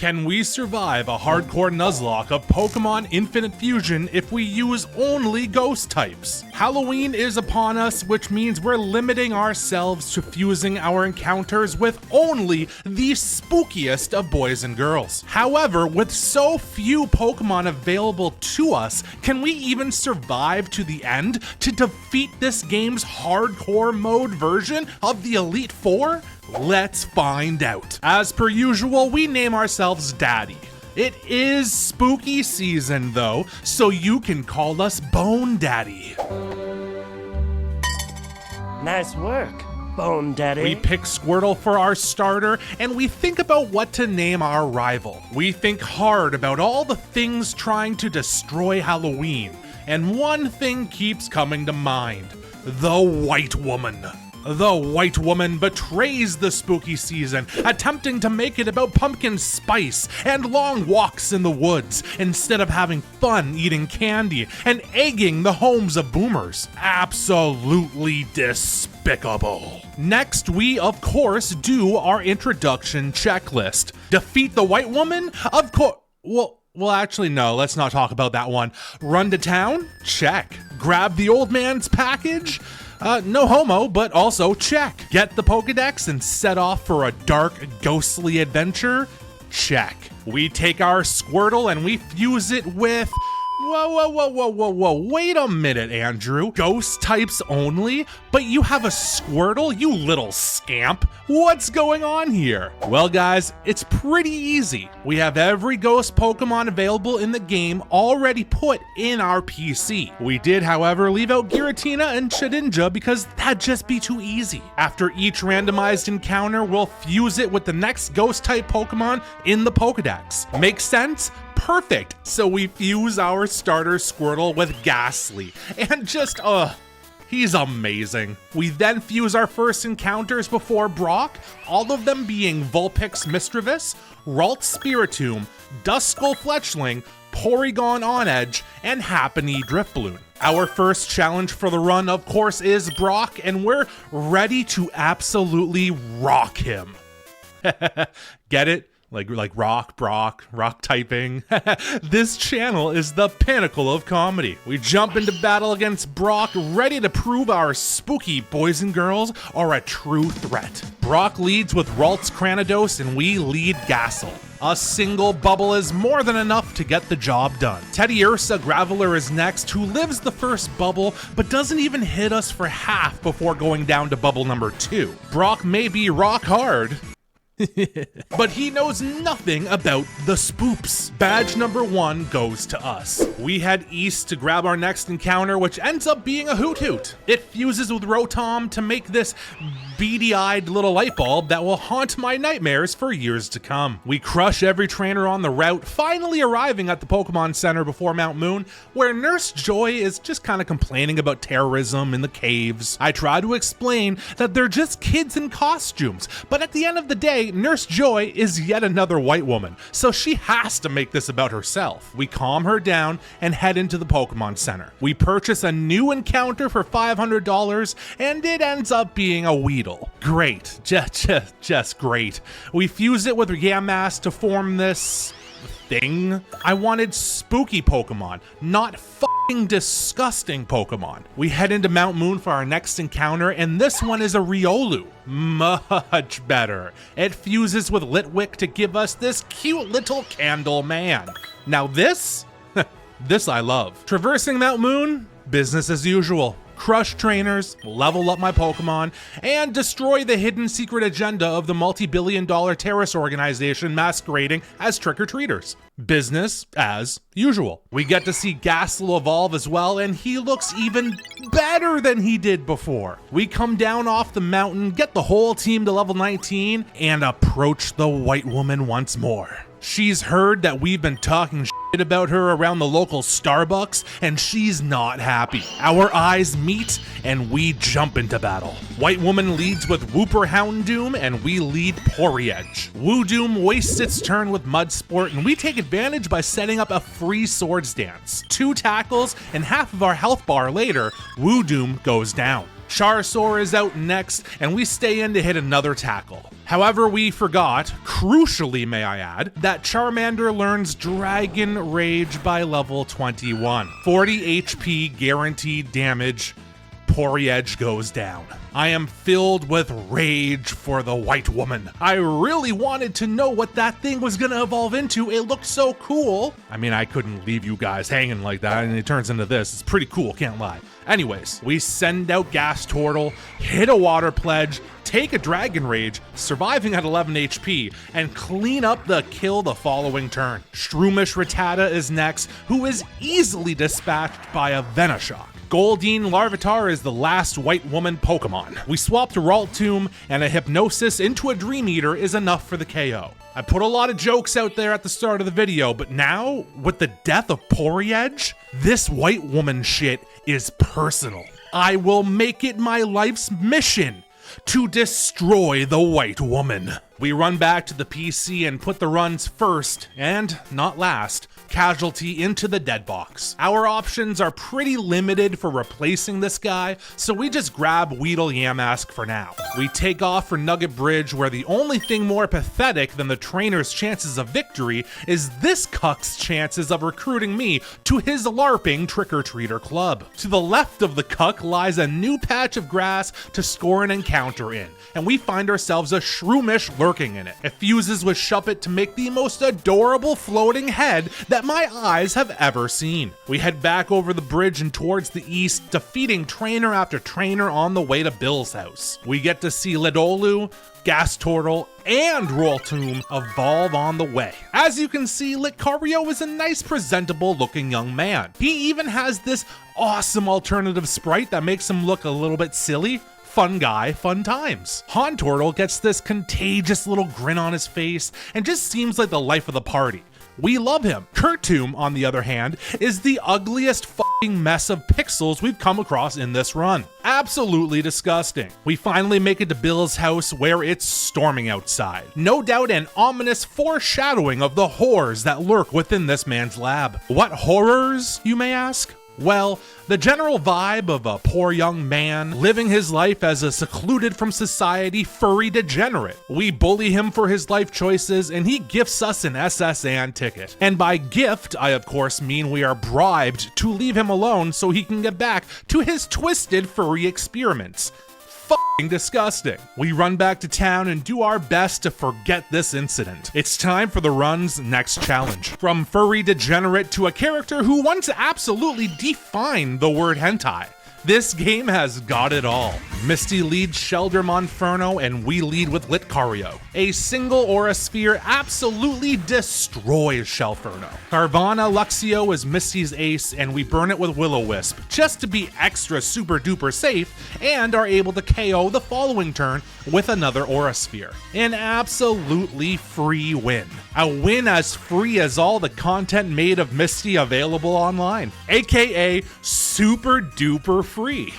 Can we survive a hardcore Nuzlocke of Pokémon Infinite Fusion if we use only ghost types? Halloween is upon us, which means we're limiting ourselves to fusing our encounters with only the spookiest of boys and girls. However, with so few Pokémon available to us, can we even survive to the end to defeat this game's hardcore mode version of the Elite Four? Let's find out. As per usual, we name ourselves Daddy. It is spooky season though, so you can call us Bone Daddy. Nice work, Bone Daddy. We pick Squirtle for our starter, and we think about what to name our rival. We think hard about all the things trying to destroy Halloween, and one thing keeps coming to mind: the White Woman. The White Woman betrays the spooky season, attempting to make it about pumpkin spice and long walks in the woods, instead of having fun eating candy and egging the homes of boomers. Absolutely despicable. Next, we of course do our introduction checklist. Defeat the White Woman? Of course. Well, actually, no, let's not talk about that one. Run to town? Check. Grab the old man's package? No homo, but also check. Get the Pokedex and set off for a dark, ghostly adventure? Check. We take our Squirtle and we fuse it with... Whoa, wait a minute, Andrew. Ghost types only? But you have a Squirtle, you little scamp. What's going on here? Well, guys, it's pretty easy. We have every ghost Pokemon available in the game already put in our PC. We did, however, leave out Giratina and Shedinja because that'd just be too easy. After each randomized encounter, we'll fuse it with the next ghost type Pokemon in the Pokedex. Makes sense? Perfect. So we fuse our starter Squirtle with Ghastly, and just, he's amazing. We then fuse our first encounters before Brock, all of them being Vulpix Mischievous, Ralts Spiritomb, Duskull Fletchling, Porygon On-Edge, and Happiny Driftbloom. Our first challenge for the run, of course, is Brock, and we're ready to absolutely rock him. Get it? Like rock typing. This channel is the pinnacle of comedy. We jump into battle against Brock, ready to prove our spooky boys and girls are a true threat. Brock leads with Ralts Cranidos and we lead Gasol. A single bubble is more than enough to get the job done. Teddiursa Graveler is next, who lives the first bubble, but doesn't even hit us for half before going down to bubble number 2. Brock may be rock hard, but he knows nothing about the spoops. Badge number 1 goes to us. We head east to grab our next encounter, which ends up being a Hoot Hoot. It fuses with Rotom to make this beady-eyed little light bulb that will haunt my nightmares for years to come. We crush every trainer on the route, finally arriving at the Pokemon Center before Mount Moon, where Nurse Joy is just kind of complaining about terrorism in the caves. I try to explain that they're just kids in costumes, but at the end of the day, Nurse Joy is yet another white woman, so she has to make this about herself. We calm her down and head into the Pokemon Center. We purchase a new encounter for $500, and it ends up being a Weedle. Great, just great. We fuse it with Yamask to form this thing. I wanted spooky Pokemon, not fucking disgusting Pokemon. We head into Mount Moon for our next encounter, and this one is a Riolu. Much better. It fuses with Litwick to give us this cute little candle man. Now this I love. Traversing Mount Moon, business as usual. Crush trainers, level up my Pokemon, and destroy the hidden secret agenda of the multi-billion-dollar terrorist organization masquerading as trick-or-treaters. Business as usual. We get to see Gasol evolve as well, and he looks even better than he did before. We come down off the mountain, get the whole team to level 19, and approach the White Woman once more. She's heard that we've been talking shit about her around the local Starbucks, and she's not happy. Our eyes meet, and we jump into battle. White Woman leads with Wooper Houndoom, and we lead Poriedge. Woodoom wastes its turn with Mudsport, and we take advantage by setting up a free Swords Dance. 2 tackles, and half of our health bar later, Woodoom goes down. Charizard is out next, and we stay in to hit another tackle. However, we forgot, crucially may I add, that Charmander learns Dragon Rage by level 21. 40 HP guaranteed damage. Poryedge goes down. I am filled with rage for the white woman. I really wanted to know what that thing was gonna evolve into. It looked so cool. I mean, I couldn't leave you guys hanging like that, and it turns into this. It's pretty cool, can't lie. Anyways, we send out Gas Turtle, hit a Water Pledge, take a Dragon Rage, surviving at 11 HP, and clean up the kill the following turn. Shroomish Rattata is next, who is easily dispatched by a Venoshock. Goldeen Larvitar is the last white woman Pokemon. We swapped a Raltoom, and a Hypnosis into a Dream Eater is enough for the KO. I put a lot of jokes out there at the start of the video, but now, with the death of Poryedge, this white woman shit is personal. I will make it my life's mission to destroy the white woman. We run back to the PC and put the runs first, and not last, Casualty into the dead box. Our options are pretty limited for replacing this guy, so we just grab Weedle Yamask for now. We take off for Nugget Bridge, where the only thing more pathetic than the trainer's chances of victory is this cuck's chances of recruiting me to his LARPing trick-or-treater club. To the left of the cuck lies a new patch of grass to score an encounter in, and we find ourselves a Shroomish lurking in it. It fuses with Shuppet to make the most adorable floating head that my eyes have ever seen. We head back over the bridge and towards the east, defeating trainer after trainer on the way to Bill's house. We get to see Lidolu, Gas Turtle, and Raltoom evolve on the way. As you can see, Lucario is a nice presentable looking young man. He even has this awesome alternative sprite that makes him look a little bit silly. Fun guy, fun times. Hauntortle gets this contagious little grin on his face and just seems like the life of the party. We love him. Kurtoom, on the other hand, is the ugliest fucking mess of pixels we've come across in this run. Absolutely disgusting. We finally make it to Bill's house, where it's storming outside. No doubt an ominous foreshadowing of the horrors that lurk within this man's lab. What horrors, you may ask? Well, the general vibe of a poor young man living his life as a secluded from society furry degenerate. We bully him for his life choices, and he gifts us an SSN ticket. And by gift, I of course mean we are bribed to leave him alone so he can get back to his twisted furry experiments. Fucking disgusting. We run back to town and do our best to forget this incident. It's time for the run's next challenge. From furry degenerate to a character who once absolutely defined the word hentai, this game has got it all. Misty leads Shelder Monferno, and we lead with Lucario. A single Aura Sphere absolutely destroys Shelferno. Carvana Luxio is Misty's ace, and we burn it with Will-O-Wisp, just to be extra super duper safe, and are able to KO the following turn with another Aura Sphere. An absolutely free win. A win as free as all the content made of Misty available online, aka super duper free.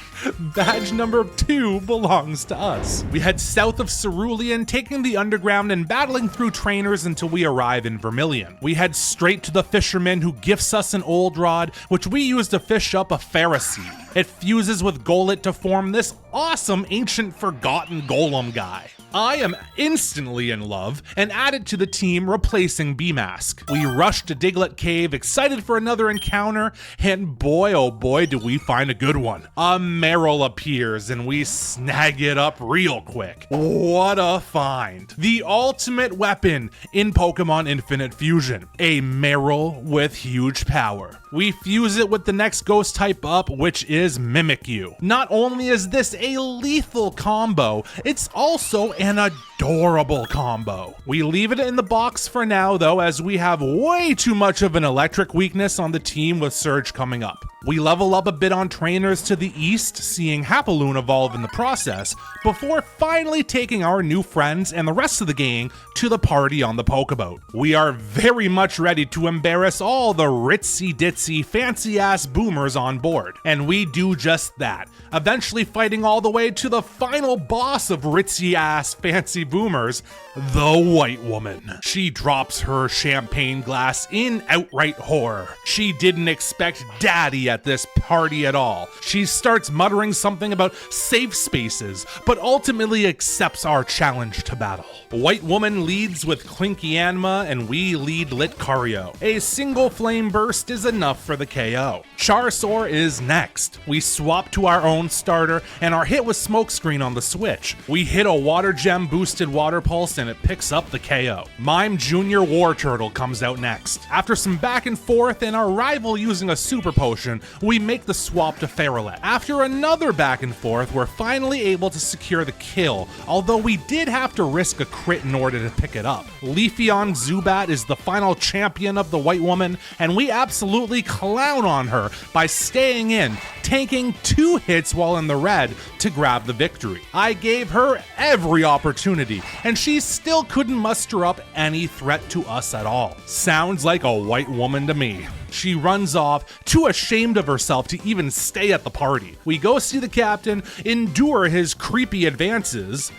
Badge number 2 belongs to us. We head south of Cerulean, taking the underground and battling through trainers until we arrive in Vermilion. We head straight to the fisherman, who gifts us an old rod, which we use to fish up a Pharisee. It fuses with Golett to form this awesome ancient forgotten golem guy. I am instantly in love and add it to the team, replacing B-Mask. We rush to Diglett Cave, excited for another encounter, and boy oh boy do we find a good one. A Marill appears and we snag it up real quick. What a find. The ultimate weapon in Pokémon Infinite Fusion. A Marill with huge power. We fuse it with the next ghost type up, which is Mimikyu. Not only is this a lethal combo, it's also an adorable combo. We leave it in the box for now though, as we have way too much of an electric weakness on the team with Surge coming up. We level up a bit on trainers to the east, seeing Hapaloon evolve in the process, before finally taking our new friends and the rest of the gang to the party on the Pokeboat. We are very much ready to embarrass all the ritzy-ditzy fancy-ass boomers on board, and we do just that, eventually fighting all the way to the final boss of ritzy-ass fancy boomers, the White Woman. She drops her champagne glass in outright horror. She didn't expect Daddy at this party at all. She starts muttering something about safe spaces, but ultimately accepts our challenge to battle. White Woman leads with Clinkianma, and we lead Litcario. A single flame burst is enough for the KO. Charizard is next. We swap to our own starter and are hit with Smokescreen on the switch. We hit a Water Gem boosted Water Pulse and it picks up the KO. Mime Jr. War Turtle comes out next. After some back and forth and our rival using a Super Potion, we make the swap to Ferrolet. After another back and forth, we're finally able to secure the kill, although we did have to risk a crit in order to pick it up. Leafeon Zubat is the final champion of the White Woman, and we absolutely clown on her by staying in, tanking 2 hits while in the red to grab the victory. I gave her every opportunity, and she still couldn't muster up any threat to us at all. Sounds like a White Woman to me. She runs off, too ashamed of herself to even stay at the party. We go see the captain, endure his creepy advances,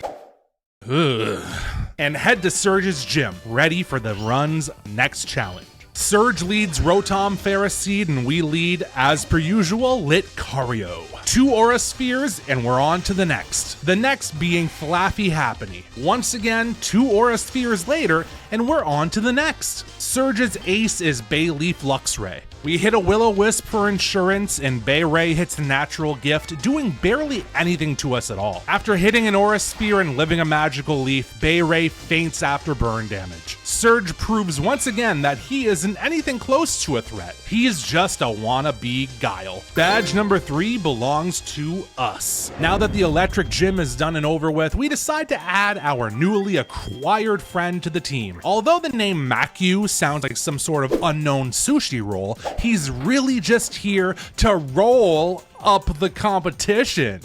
and head to Surge's gym, ready for the run's next challenge. Surge leads Rotom Ferroseed, and we lead, as per usual, Litcario. 2 Aura Spheres, and we're on to the next. The next being Flaffy Happiny. Once again, 2 Aura Spheres later, and we're on to the next. Surge's ace is Bayleaf Luxray. We hit a Will-O-Wisp for insurance, and Bayray hits a natural gift, doing barely anything to us at all. After hitting an Aura Sphere and living a magical leaf, Bayray faints after burn damage. Surge proves once again that he isn't anything close to a threat. He's just a wannabe Guile. Badge number 3 belongs to us. Now that the electric gym is done and over with, we decide to add our newly acquired friend to the team. Although the name Makyu sounds like some sort of unknown sushi roll, he's really just here to roll up the competition.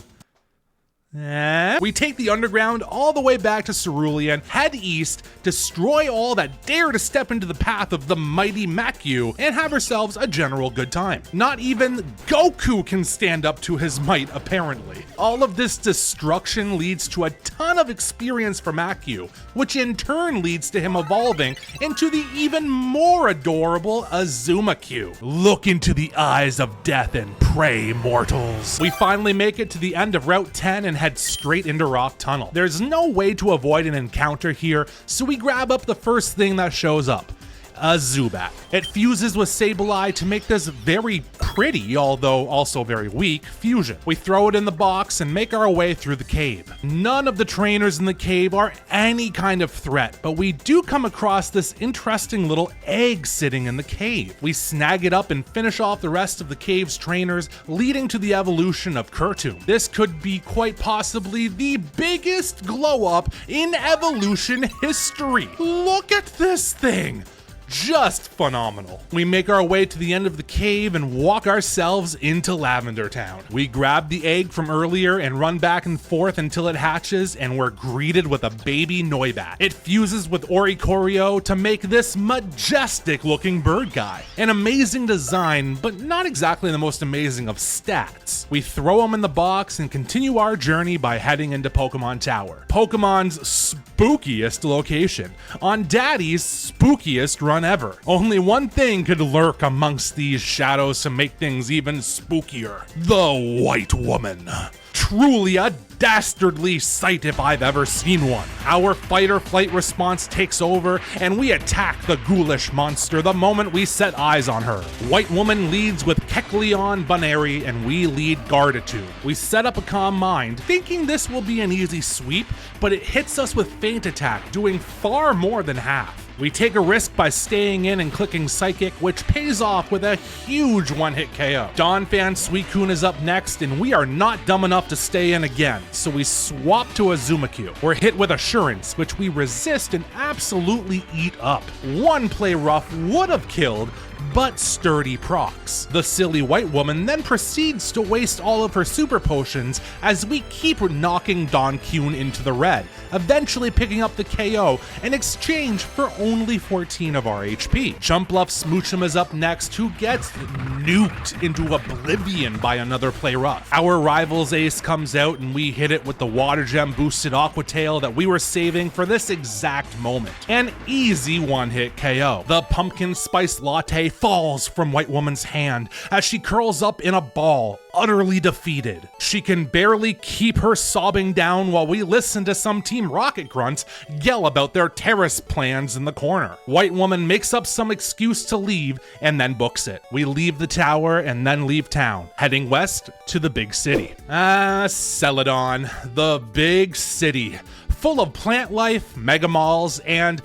We take the underground all the way back to Cerulean, head east, destroy all that dare to step into the path of the mighty Makyu, and have ourselves a general good time. Not even Goku can stand up to his might, apparently. All of this destruction leads to a ton of experience for Makyu, which in turn leads to him evolving into the even more adorable Azumakyu. Look into the eyes of death and pray, mortals. We finally make it to the end of Route 10 and head straight into Rock Tunnel. There's no way to avoid an encounter here, so we grab up the first thing that shows up. A Zubat. It fuses with Sableye to make this very pretty, although also very weak, fusion. We throw it in the box and make our way through the cave. None of the trainers in the cave are any kind of threat, but we do come across this interesting little egg sitting in the cave. We snag it up and finish off the rest of the cave's trainers, leading to the evolution of Kurtum. This could be quite possibly the biggest glow up in evolution history. Look at this thing! Just phenomenal. We make our way to the end of the cave and walk ourselves into Lavender Town. We grab the egg from earlier and run back and forth until it hatches, and we're greeted with a baby Noibat. It fuses with Oricorio to make this majestic looking bird guy. An amazing design, but not exactly the most amazing of stats. We throw him in the box and continue our journey by heading into Pokemon Tower, Pokemon's spookiest location, on Daddy's spookiest run ever. Only one thing could lurk amongst these shadows to make things even spookier. The White Woman. Truly a dastardly sight if I've ever seen one. Our fight or flight response takes over, and we attack the ghoulish monster the moment we set eyes on her. White Woman leads with Kecleon Bunary, and we lead Gardetu. We set up a Calm Mind, thinking this will be an easy sweep, but it hits us with Feint Attack, doing far more than half. We take a risk by staying in and clicking Psychic, which pays off with a huge one-hit KO. Donphan Suicune is up next, and we are not dumb enough to stay in again, so we swap to Azumakyu. We're hit with Assurance, which we resist and absolutely eat up. One play rough would have killed, but sturdy procs. The silly White Woman then proceeds to waste all of her super potions as we keep knocking Donphan into the red, eventually picking up the KO in exchange for only 14 of our HP. Jumpluff Smoochum is up next, who gets nuked into oblivion by another play rough. Our rival's ace comes out and we hit it with the Water Gem boosted Aqua Tail that we were saving for this exact moment. An easy one-hit KO. The Pumpkin Spice Latte falls from White Woman's hand as she curls up in a ball, utterly defeated. She can barely keep her sobbing down while we listen to some Team Rocket grunts yell about their terrorist plans in the corner. White Woman makes up some excuse to leave and then books it. We leave the tower and then leave town, heading west to the big city. Celadon, the big city, full of plant life, mega malls, and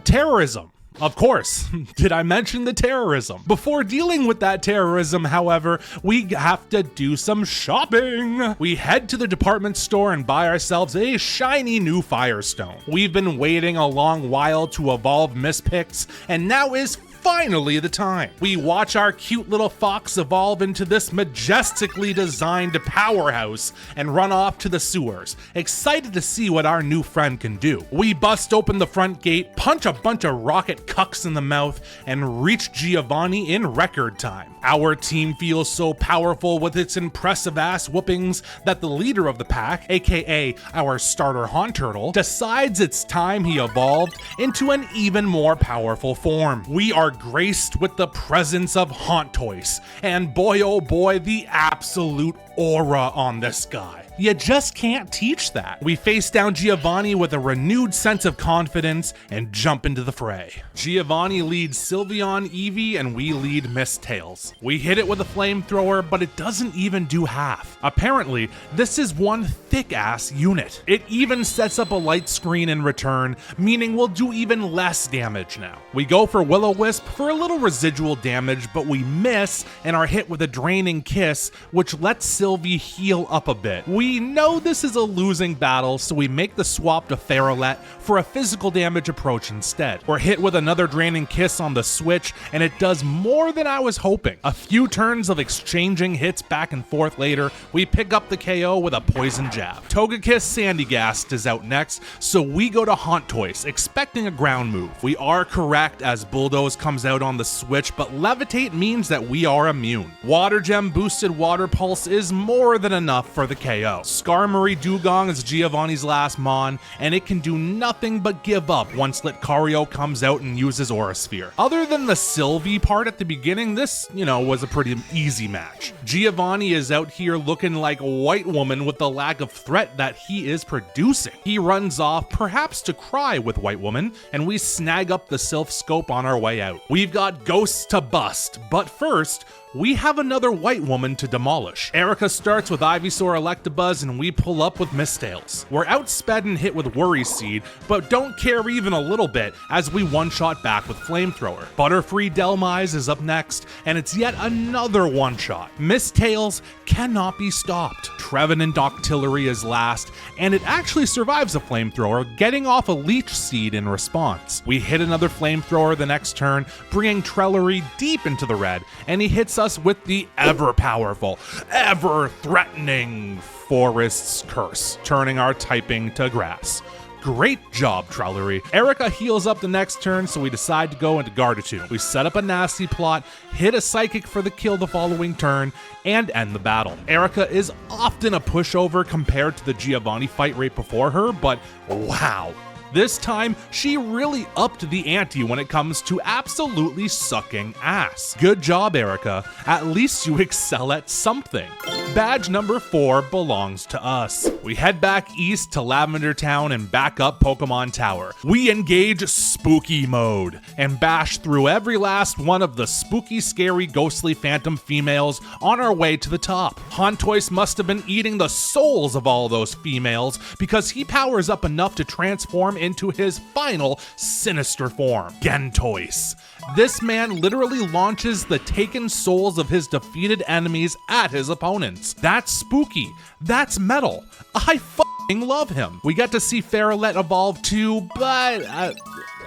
terrorism. Of course. Did I mention the terrorism? Before dealing with that terrorism, however, we have to do some shopping. We head to the department store and buy ourselves a shiny new Firestone. We've been waiting a long while to evolve Miss Pix, and now is finally the time. We watch our cute little fox evolve into this majestically designed powerhouse and run off to the sewers, excited to see what our new friend can do. We bust open the front gate, punch a bunch of rocket cucks in the mouth, and reach Giovanni in record time. Our team feels so powerful with its impressive ass whoopings that the leader of the pack, aka our starter Haunt Turtle, decides it's time he evolved into an even more powerful form. We are graced with the presence of Hauntoise, and boy oh boy, the absolute aura on this guy. You just can't teach that. We face down Giovanni with a renewed sense of confidence and jump into the fray. Giovanni leads Sylveon, Eevee, and we lead Miss Tails. We hit it with a flamethrower, but it doesn't even do half. Apparently, this is one thick-ass unit. It even sets up a light screen in return, meaning we'll do even less damage now. We go for Will-O-Wisp for a little residual damage, but we miss and are hit with a draining kiss, which lets Sylvie heal up a bit. We know this is a losing battle, so we make the swap to Ferrolet for a physical damage approach instead. We're hit with another draining kiss on the switch, and it does more than I was hoping. A few turns of exchanging hits back and forth later, we pick up the KO with a poison jab. Togekiss Sandygast is out next, so we go to Hauntoise, expecting a ground move. We are correct as Bulldoze comes out on the switch, but Levitate means that we are immune. Water Gem boosted Water Pulse is more than enough for the KO. Skarmory Dugong is Giovanni's last Mon, and it can do nothing but give up once Litcario comes out and uses Aura Sphere. Other than the Sylvie part at the beginning, this, was a pretty easy match. Giovanni is out here looking like a White Woman with the lack of threat that he is producing. He runs off, perhaps to cry with White Woman, and we snag up the Sylph Scope on our way out. We've got ghosts to bust, but first, we have another White Woman to demolish. Erica starts with Ivysaur Electabuzz and we pull up with Misttails. We're outsped and hit with Worry Seed, but don't care even a little bit as we one-shot back with Flamethrower. Butterfree Delmise is up next, and it's yet another one-shot. Misttails cannot be stopped. Trevenant Octillery is last, and it actually survives a Flamethrower, getting off a Leech Seed in response. We hit another Flamethrower the next turn, bringing Trellery deep into the red, and he hits us with the ever-powerful, ever-threatening Forest's Curse, turning our typing to grass. Great job, Trellery. Erica heals up the next turn, so we decide to go into Gardevoir. We set up a nasty plot, hit a Psychic for the kill the following turn, and end the battle. Erica is often a pushover compared to the Giovanni fight rate before her, but wow. This time, she really upped the ante when it comes to absolutely sucking ass. Good job, Erica. At least you excel at something. Badge number 4 belongs to us. We head back east to Lavender Town and back up Pokemon Tower. We engage Spooky Mode and bash through every last one of the spooky, scary, ghostly phantom females on our way to the top. Hauntoise must have been eating the souls of all those females because he powers up enough to transform into his final sinister form, Gentoise. This man literally launches the taken souls of his defeated enemies at his opponents. That's spooky. That's metal. I f***ing love him. We get to see Ferrolet evolve too, but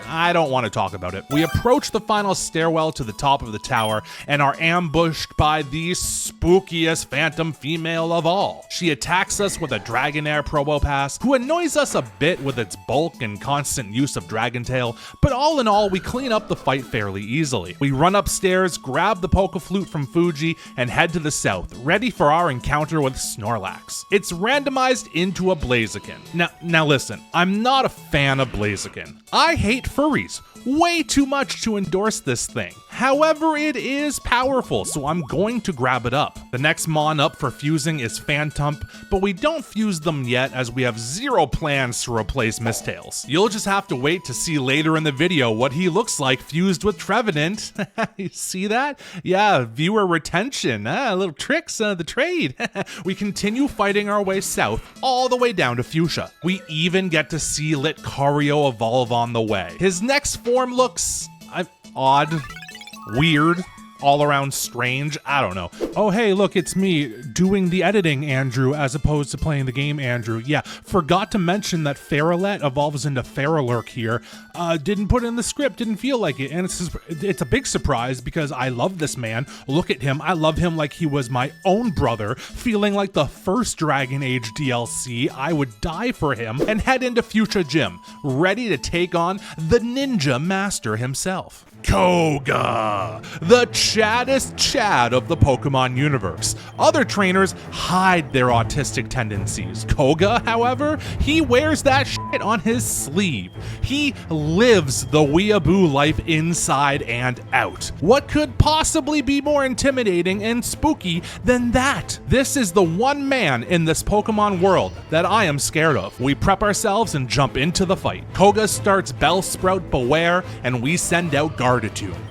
I don't want to talk about it. We approach the final stairwell to the top of the tower and are ambushed by the spookiest phantom female of all. She attacks us with a Dragonair Probopass, who annoys us a bit with its bulk and constant use of Dragon Tail, but all in all, we clean up the fight fairly easily. We run upstairs, grab the Pokeflute from Fuji, and head to the south, ready for our encounter with Snorlax. It's randomized into a Blaziken. Now listen, I'm not a fan of Blaziken. I hate furries. Way too much to endorse this thing. However, it is powerful, so I'm going to grab it up. The next mon up for fusing is Phantump, but we don't fuse them yet as we have zero plans to replace Mistails. You'll just have to wait to see later in the video what he looks like fused with Trevenant. You see that? Yeah, viewer retention. Little tricks of the trade. We continue fighting our way south, all the way down to Fuchsia. We even get to see Litcario evolve on the way. His next form looks odd, weird, all around strange. I don't know. Oh, hey, look, it's me doing the editing, Andrew, as opposed to playing the game, Andrew. Yeah, forgot to mention that Ferrolet evolves into Feralurk here. Didn't put it in the script, didn't feel like it, and it's a big surprise because I love this man. Look at him. I love him like he was my own brother, feeling like the first Dragon Age DLC. I would die for him and head into Fuchsia Gym, ready to take on the Ninja Master himself. Koga, the chaddest Chad of the Pokemon universe. Other trainers hide their autistic tendencies. Koga, however, he wears that shit on his sleeve. He lives the weeaboo life inside and out. What could possibly be more intimidating and spooky than that? This is the one man in this Pokemon world that I am scared of. We prep ourselves and jump into the fight. Koga starts Bellsprout Beware, and we send out Gardevoir.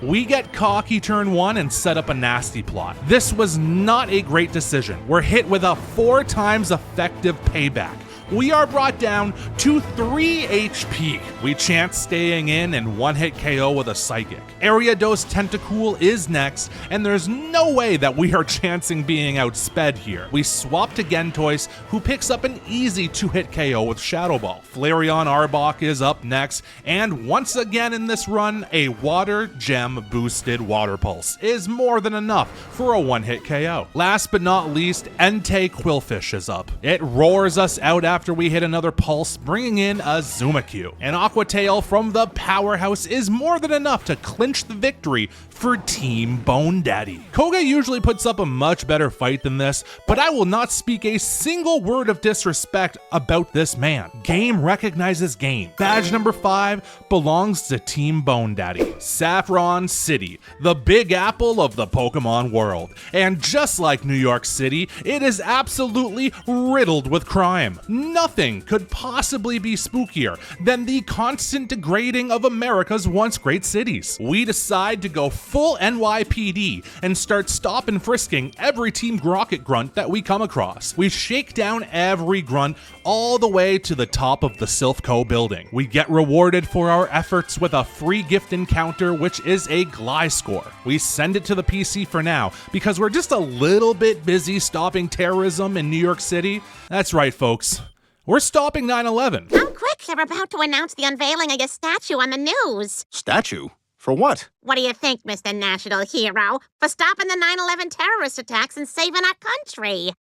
We get cocky turn 1 and set up a nasty plot. This was not a great decision. We're hit with a 4 times effective payback. We are brought down to 3 HP. We chance staying in and one-hit KO with a Psychic. Ariados Tentacool is next, and there's no way that we are chancing being outsped here. We swap to Gentois, who picks up an easy 2-hit KO with Shadow Ball. Flareon Arbok is up next, and once again in this run, a Water Gem boosted Water Pulse is more than enough for a 1-hit KO. Last but not least, Entei Quillfish is up. It roars us out after we hit another pulse, bringing in a Zumakyu. An Aqua Tail from the powerhouse is more than enough to clinch the victory for Team Bone Daddy. Koga usually puts up a much better fight than this, but I will not speak a single word of disrespect about this man. Game recognizes game. Badge number 5 belongs to Team Bone Daddy. Saffron City, the Big Apple of the Pokemon world. And just like New York City, it is absolutely riddled with crime. Nothing could possibly be spookier than the constant degrading of America's once great cities. We decide to go full NYPD and start stop and frisking every Team Rocket grunt that we come across. We shake down every grunt all the way to the top of the Silphco building. We get rewarded for our efforts with a free gift encounter, which is a Gliscor. We send it to the PC for now because we're just a little bit busy stopping terrorism in New York City. That's right, folks. We're stopping 9/11. Come quick, they're about to announce the unveiling of your statue on the news. Statue? For what? What do you think, Mr. National Hero? For stopping the 9/11 terrorist attacks and saving our country.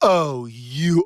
Oh,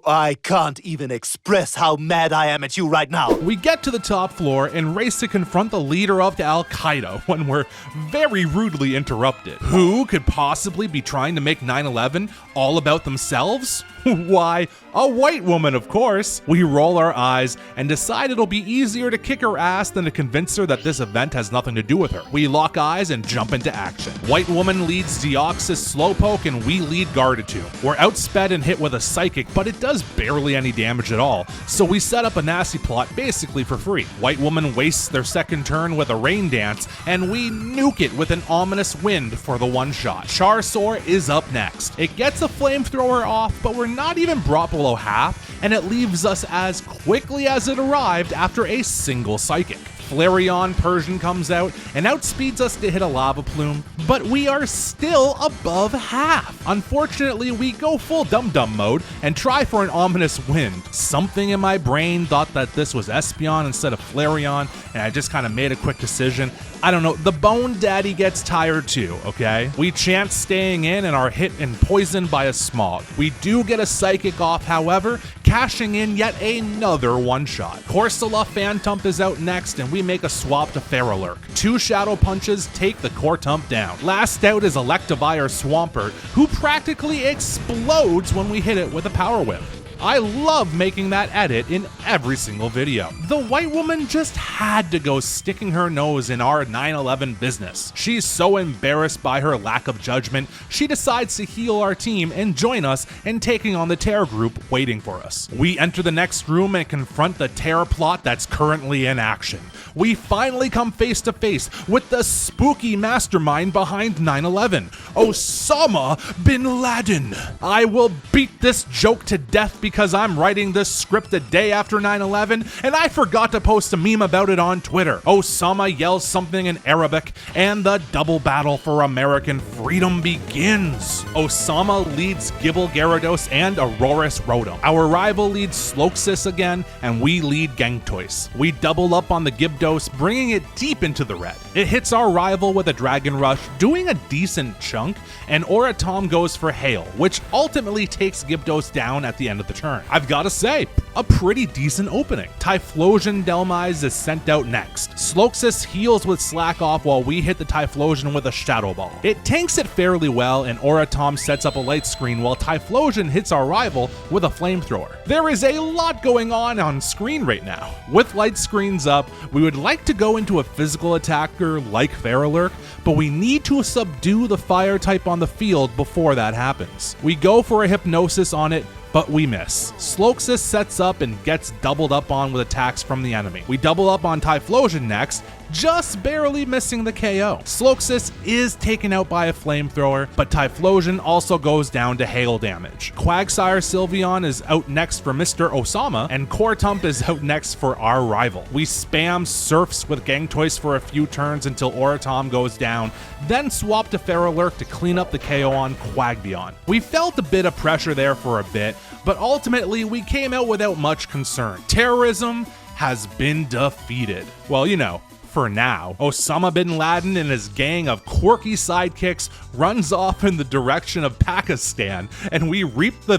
I can't even express how mad I am at you right now. We get to the top floor and race to confront the leader of Al-Qaeda when we're very rudely interrupted. Who could possibly be trying to make 9/11 all about themselves? Why, a white woman, of course. We roll our eyes and decide it'll be easier to kick her ass than to convince her that this event has nothing to do with her. We lock eyes and jump into action. White woman leads Deoxys Slowpoke and we lead Gardevoir. We're outsped and hit with a Psychic, but it does barely any damage at all, so we set up a nasty plot basically for free. White woman wastes their second turn with a Rain Dance, and we nuke it with an Ominous Wind for the one-shot. Charizard is up next. It gets a Flamethrower off, but we're not even brought below half, and it leaves us as quickly as it arrived after a single Psychic. Flareon Persian comes out and outspeeds us to hit a Lava Plume, but we are still above half. Unfortunately, we go full dum-dum mode and try for an Ominous Wind. Something in my brain thought that this was Espeon instead of Flareon, and I just kind of made a quick decision. I don't know, the Bone Daddy gets tired too, okay? We chance staying in and are hit and poisoned by a Smog. We do get a Psychic off, however, cashing in yet another one-shot. Corsola Phantump is out next, and we make a swap to Feralurk. 2 Shadow Punches take the Cortump down. Last out is Electivire Swampert, who practically explodes when we hit it with a Power Whip. I love making that edit in every single video. The white woman just had to go sticking her nose in our 9/11 business. She's so embarrassed by her lack of judgment, she decides to heal our team and join us in taking on the terror group waiting for us. We enter the next room and confront the terror plot that's currently in action. We finally come face to face with the spooky mastermind behind 9/11, Osama bin Laden. I will beat this joke to death because I'm writing this script a day after 9/11 and I forgot to post a meme about it on Twitter. Osama yells something in Arabic and the double battle for American freedom begins. Osama leads Gibble Gyarados and Aurorus Rotom. Our rival leads Sloxus again and we lead Gangtois. We double up on the Gyarados, bringing it deep into the red. It hits our rival with a Dragon Rush, doing a decent chunk, and Oratom goes for Hail, which ultimately takes Gyarados down at the end of the turn. I've gotta say, a pretty decent opening. Typhlosion Delmise is sent out next. Sloxus heals with Slack Off while we hit the Typhlosion with a Shadow Ball. It tanks it fairly well and Oratom sets up a light screen while Typhlosion hits our rival with a Flamethrower. There is a lot going on screen right now. With light screens up, we would like to go into a physical attacker like Feralurk, but we need to subdue the fire type on the field before that happens. We go for a Hypnosis on it, but we miss. Sloxus sets up and gets doubled up on with attacks from the enemy. We double up on Typhlosion next, just barely missing the KO. Sloxus is taken out by a Flamethrower, but Typhlosion also goes down to hail damage. Quagsire Sylveon is out next for Mr. Osama, and Cortump is out next for our rival. We spam Surfs with Gangtois for a few turns until Oratom goes down, then swap to Feralurk to clean up the KO on Quagbeyond. We felt a bit of pressure there for a bit, but ultimately we came out without much concern. Terrorism has been defeated. Well, you know, for now. Osama bin Laden and his gang of quirky sidekicks runs off in the direction of Pakistan, and we reap the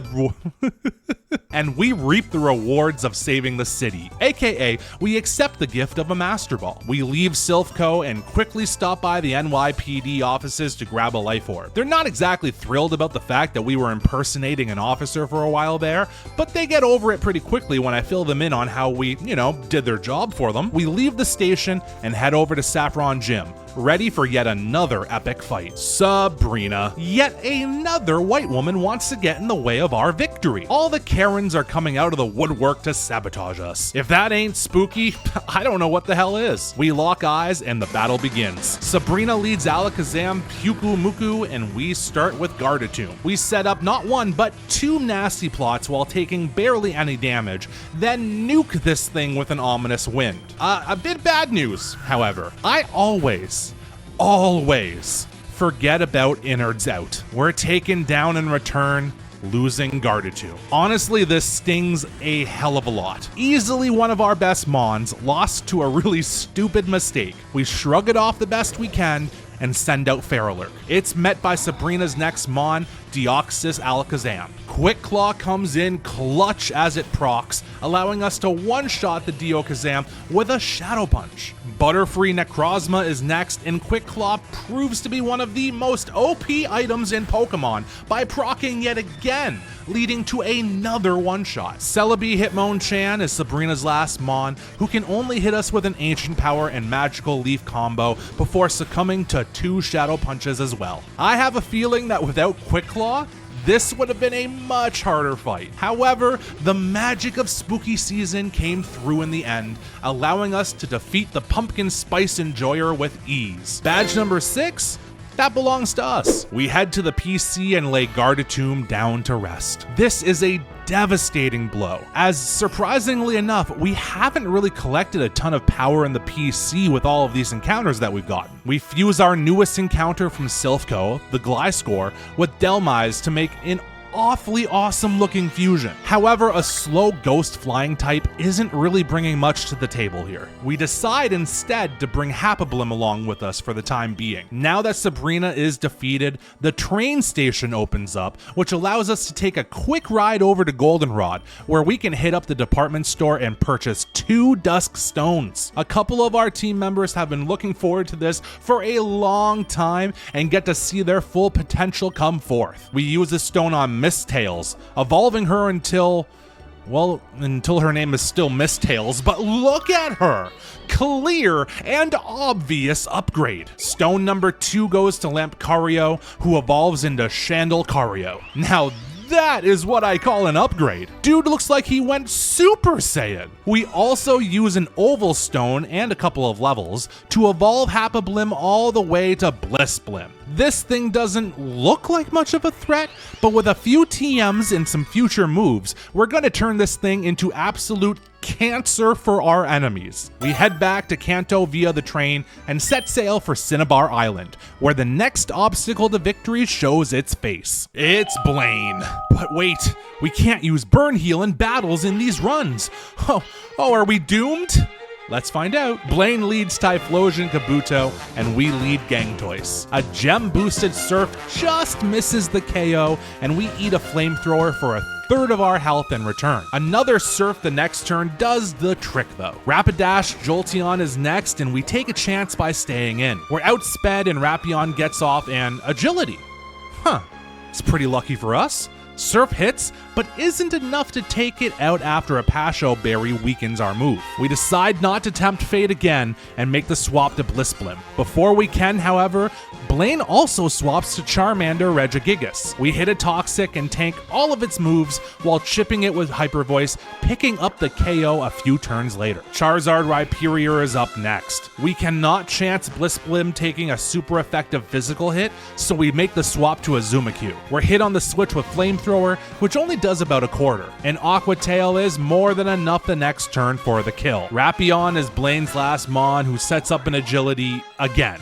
rewards of saving the city. AKA, we accept the gift of a Master Ball. We leave Silphco and quickly stop by the NYPD offices to grab a Life Orb. They're not exactly thrilled about the fact that we were impersonating an officer for a while there, but they get over it pretty quickly when I fill them in on how we, did their job for them. We leave the station and head over to Saffron Gym, ready for yet another epic fight. Sabrina. Yet another white woman wants to get in the way of our victory. All the Karens are coming out of the woodwork to sabotage us. If that ain't spooky, I don't know what the hell is. We lock eyes and the battle begins. Sabrina leads Alakazam, Puku Muku, and we start with Gardetomb. We set up not one, but two nasty plots while taking barely any damage, then nuke this thing with an ominous wind. A bit bad news, however. I always forget about Innards Out. We're taken down in return, losing Gardetomb. Honestly, this stings a hell of a lot. Easily one of our best Mons, lost to a really stupid mistake. We shrug it off the best we can and send out Feralurk. It's met by Sabrina's next Mon, Deoxys Alakazam. Quick Claw comes in clutch as it procs, allowing us to one-shot the Deoxys with a Shadow Punch. Butterfree Necrozma is next, and Quick Claw proves to be one of the most OP items in Pokemon by proccing yet again, leading to another one-shot. Celebi Hitmonchan is Sabrina's last Mon, who can only hit us with an Ancient Power and Magical Leaf combo before succumbing to two Shadow Punches as well. I have a feeling that without Quick Claw, this would have been a much harder fight. However, the magic of spooky season came through in the end, allowing us to defeat the Pumpkin Spice Enjoyer with ease. Badge number 6? That belongs to us. We head to the PC and lay Gardetomb down to rest. This is a devastating blow, as surprisingly enough, we haven't really collected a ton of power in the PC with all of these encounters that we've gotten. We fuse our newest encounter from Silphco, the Gliscor, with Delmise to make an awfully awesome looking fusion. However, a slow ghost flying type isn't really bringing much to the table here. We decide instead to bring Hapablim along with us for the time being. Now that Sabrina is defeated, the train station opens up, which allows us to take a quick ride over to Goldenrod, where we can hit up the department store and purchase 2 Dusk Stones. A couple of our team members have been looking forward to this for a long time and get to see their full potential come forth. We use the stone on Miss Tails, evolving her until Well, until her name is still Mistails, but look at her! Clear and obvious upgrade. Stone number 2 goes to Lampcario, who evolves into Chandelcario. Now that is what I call an upgrade. Dude looks like he went Super Saiyan. We also use an Oval Stone and a couple of levels to evolve Happablim all the way to Blissblim. This thing doesn't look like much of a threat, but with a few TMs and some future moves, we're gonna turn this thing into absolute cancer for our enemies. We head back to Kanto via the train and set sail for Cinnabar Island, where the next obstacle to victory shows its face. It's Blaine. But wait, we can't use Burn Heal in battles in these runs. Oh, are we doomed? Let's find out. Blaine leads Typhlosion Kabuto, and we lead Gangtoise. A gem-boosted Surf just misses the KO, and we eat a Flamethrower for a third of our health in return. Another Surf the next turn does the trick though. Rapidash Jolteon is next, and we take a chance by staying in. We're outsped, and Rapion gets off and Agility. It's pretty lucky for us. Surf hits, but isn't enough to take it out after a Pasho Berry weakens our move. We decide not to tempt fate again and make the swap to Blissblim. Before we can, however, Blaine also swaps to Charmander Regigigas. We hit a Toxic and tank all of its moves while chipping it with Hyper Voice, picking up the KO a few turns later. Charizard Rhyperior is up next. We cannot chance Blissblim taking a super effective physical hit, so we make the swap to Azumarill. We're hit on the switch with Flamethrower, which only does about a quarter. An Aqua Tail is more than enough the next turn for the kill. Rapion is Blaine's last Mon, who sets up an Agility again.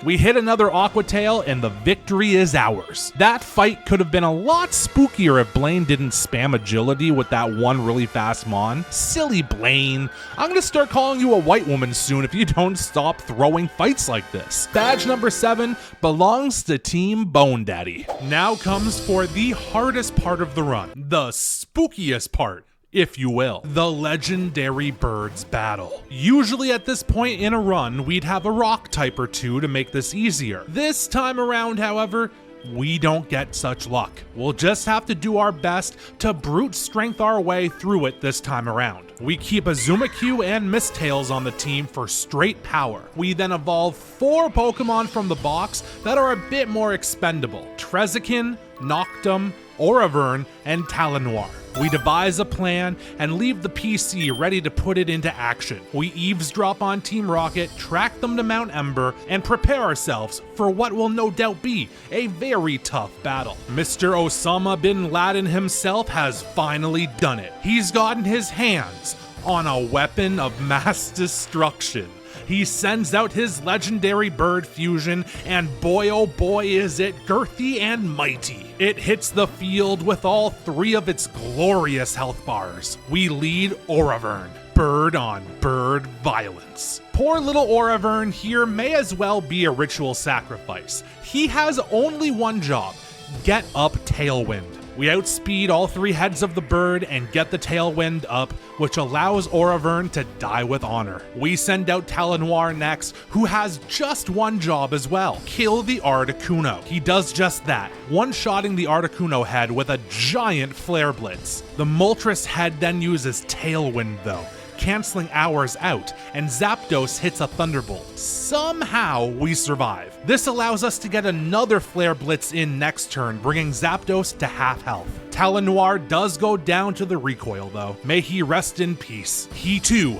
We hit another Aqua Tail, and the victory is ours. That fight could have been a lot spookier if Blaine didn't spam Agility with that one really fast Mon. Silly Blaine. I'm gonna start calling you a white woman soon if you don't stop throwing fights like this. Badge number 7 belongs to Team Bone Daddy. Now comes for the hardest part of the run, the spookiest part, if you will, the legendary birds battle. Usually at this point in a run, we'd have a rock type or two to make this easier. This time around, however, we don't get such luck. We'll just have to do our best to brute strength our way through it this time around. We keep Azumarill and Mistails on the team for straight power. We then evolve 4 Pokemon from the box that are a bit more expendable: Trezekin, Noctum, Oravern, and Talanoir. We devise a plan and leave the PC ready to put it into action. We eavesdrop on Team Rocket, track them to Mount Ember, and prepare ourselves for what will no doubt be a very tough battle. Mr. Osama bin Laden himself has finally done it. He's gotten his hands on a weapon of mass destruction. He sends out his legendary bird fusion, and boy oh boy is it girthy and mighty. It hits the field with all 3 of its glorious health bars. We lead Oravern. Bird on bird violence. Poor little Oravern here may as well be a ritual sacrifice. He has only one job: get up Tailwind. We outspeed all 3 heads of the bird and get the Tailwind up, which allows Oravern to die with honor. We send out Talanoir next, who has just one job as well: kill the Articuno. He does just that, one-shotting the Articuno head with a giant Flare Blitz. The Moltres head then uses Tailwind though, canceling ours out, and Zapdos hits a Thunderbolt. Somehow we survive. This allows us to get another Flare Blitz in next turn, bringing Zapdos to half health. Talanoir does go down to the recoil though. May he rest in peace. He too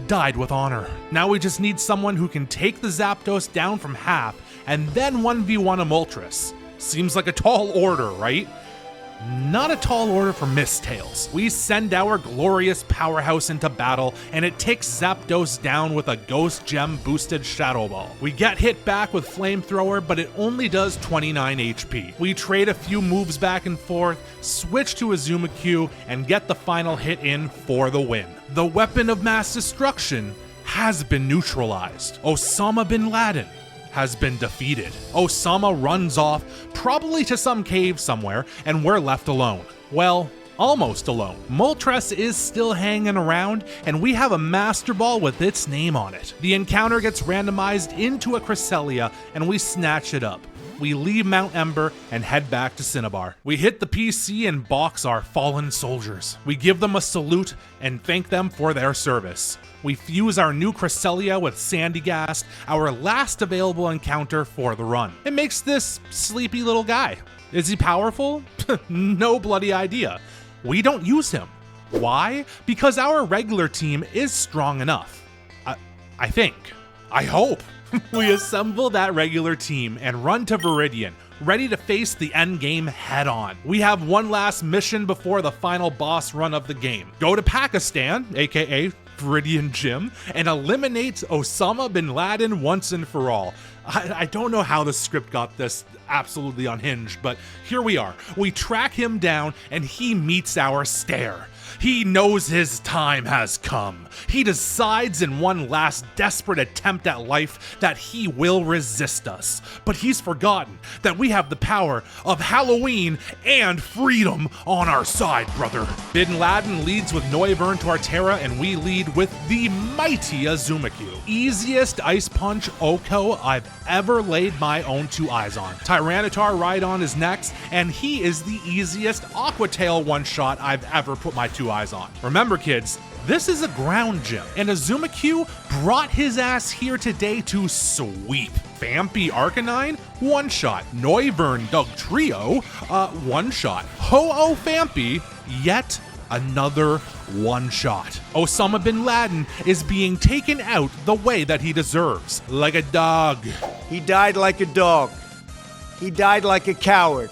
died with honor. Now we just need someone who can take the Zapdos down from half and then 1v1 a Moltres. Seems like a tall order, right? Not a tall order for Mistails. We send our glorious powerhouse into battle, and it takes Zapdos down with a Ghost Gem boosted Shadow Ball. We get hit back with Flamethrower, but it only does 29 HP. We trade a few moves back and forth, switch to Azumarill, and get the final hit in for the win. The weapon of mass destruction has been neutralized. Osama bin Laden has been defeated. Osama runs off, probably to some cave somewhere, and we're left alone. Well, almost alone. Moltres is still hanging around, and we have a Master Ball with its name on it. The encounter gets randomized into a Cresselia, and we snatch it up. we leave Mount Ember and head back to Cinnabar. We hit the PC and box our fallen soldiers. We give them a salute and thank them for their service. We fuse our new Cresselia with Sandygast, our last available encounter for the run. It makes this sleepy little guy. Is he powerful? No bloody idea. We don't use him. Why? Because our regular team is strong enough. I think. I hope. We assemble that regular team and run to Viridian, ready to face the endgame head on. We have one last mission before the final boss run of the game. Go to Pakistan, aka Viridian Gym, and eliminate Osama bin Laden once and for all. I don't know how the script got this absolutely unhinged, but here we are. We track him down and he meets our stare. He knows his time has come. He decides in one last desperate attempt at life that he will resist us. But he's forgotten that we have the power of Halloween and freedom on our side, brother. Bin Laden leads with Noivern to Arterra, and we lead with the mighty Azumarill. Easiest Ice Punch Oko I've ever laid my own two eyes on. Tyranitar Rhydon is next, and he is the easiest Aqua Tail one-shot I've ever put my two eyes on. Remember, kids, this is a ground gym, and Azumarill brought his ass here today to sweep. Vampy Arcanine, one-shot. Noivern Dugtrio, one-shot. Ho-Oh Vampy, yet another one-shot. Osama bin Laden is being taken out the way that he deserves, like a dog. He died like a dog. He died like a coward.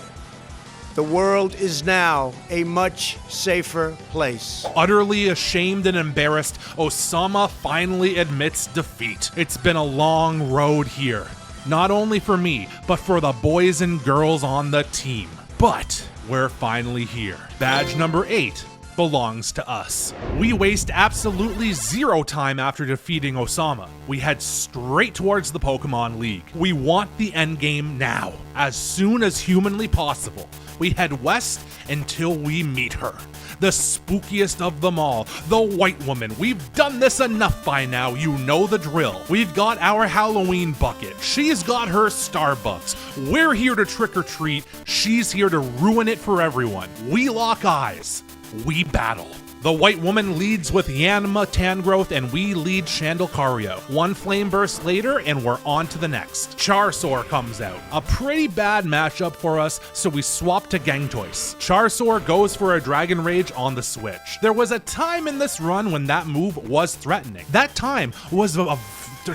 The world is now a much safer place. Utterly ashamed and embarrassed, Osama finally admits defeat. It's been a long road here. Not only for me, but for the boys and girls on the team. But we're finally here. Badge number 8 belongs to us. We waste absolutely zero time after defeating Osama. We head straight towards the Pokemon League. We want the endgame now, as soon as humanly possible. We head west until we meet her. The spookiest of them all, the White Woman. We've done this enough by now, you know the drill. We've got our Halloween bucket. She's got her Starbucks. We're here to trick or treat. She's here to ruin it for everyone. We lock eyes. We battle. The White Woman leads with Yanma Tangrowth, and we lead Chandelcario. One Flame Burst later, and we're on to the next. Charsaur comes out. A pretty bad matchup for us, so we swap to Gangtoise. Charsaur goes for a Dragon Rage on the switch. There was a time in this run when that move was threatening. That time was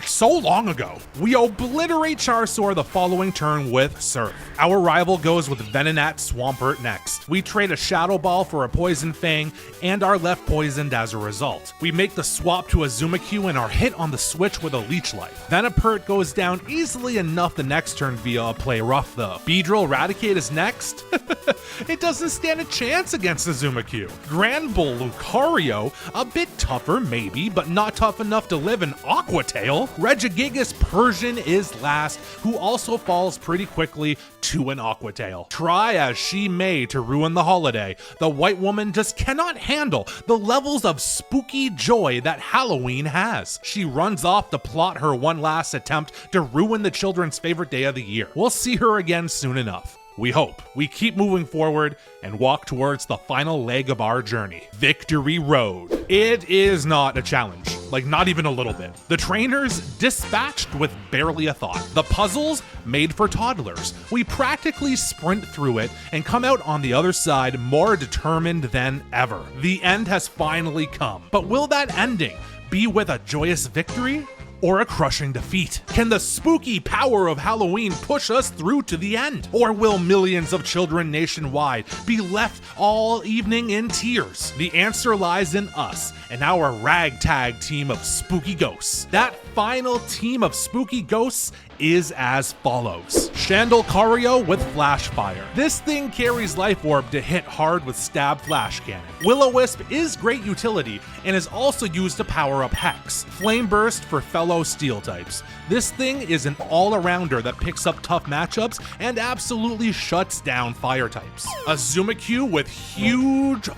so long ago. We obliterate Charsaur the following turn with Surf. Our rival goes with Venonat Swampert next. We trade a Shadow Ball for a Poison Fang and are left poisoned as a result. We make the swap to Azumarill and are hit on the switch with a Leech Life. Venipert goes down easily enough the next turn via a Play Rough though. Beedrill Raticate is next. It doesn't stand a chance against Azumarill. Granbull Lucario, a bit tougher maybe, but not tough enough to live in Aqua Tail. Regigigas Persian is last, who also falls pretty quickly to an Aqua Tail. Try as she may to ruin the holiday, the White Woman just cannot handle the levels of spooky joy that Halloween has. She runs off to plot her one last attempt to ruin the children's favorite day of the year. We'll see her again soon enough. We hope. We keep moving forward and walk towards the final leg of our journey, Victory Road. It is not a challenge, like not even a little bit. The trainers dispatched with barely a thought. The puzzles made for toddlers. We practically sprint through it and come out on the other side more determined than ever. The end has finally come. But will that ending be with a joyous victory? Or a crushing defeat? Can the spooky power of Halloween push us through to the end? Or will millions of children nationwide be left all evening in tears? The answer lies in us and our ragtag team of spooky ghosts. That final team of spooky ghosts is as follows. Chandelcario with Flash Fire. This thing carries Life Orb to hit hard with Stab Flash Cannon. Will-O-Wisp is great utility and is also used to power up Hex. Flame Burst for fellow Steel types. This thing is an all-arounder that picks up tough matchups and absolutely shuts down Fire types. Azumarill with huge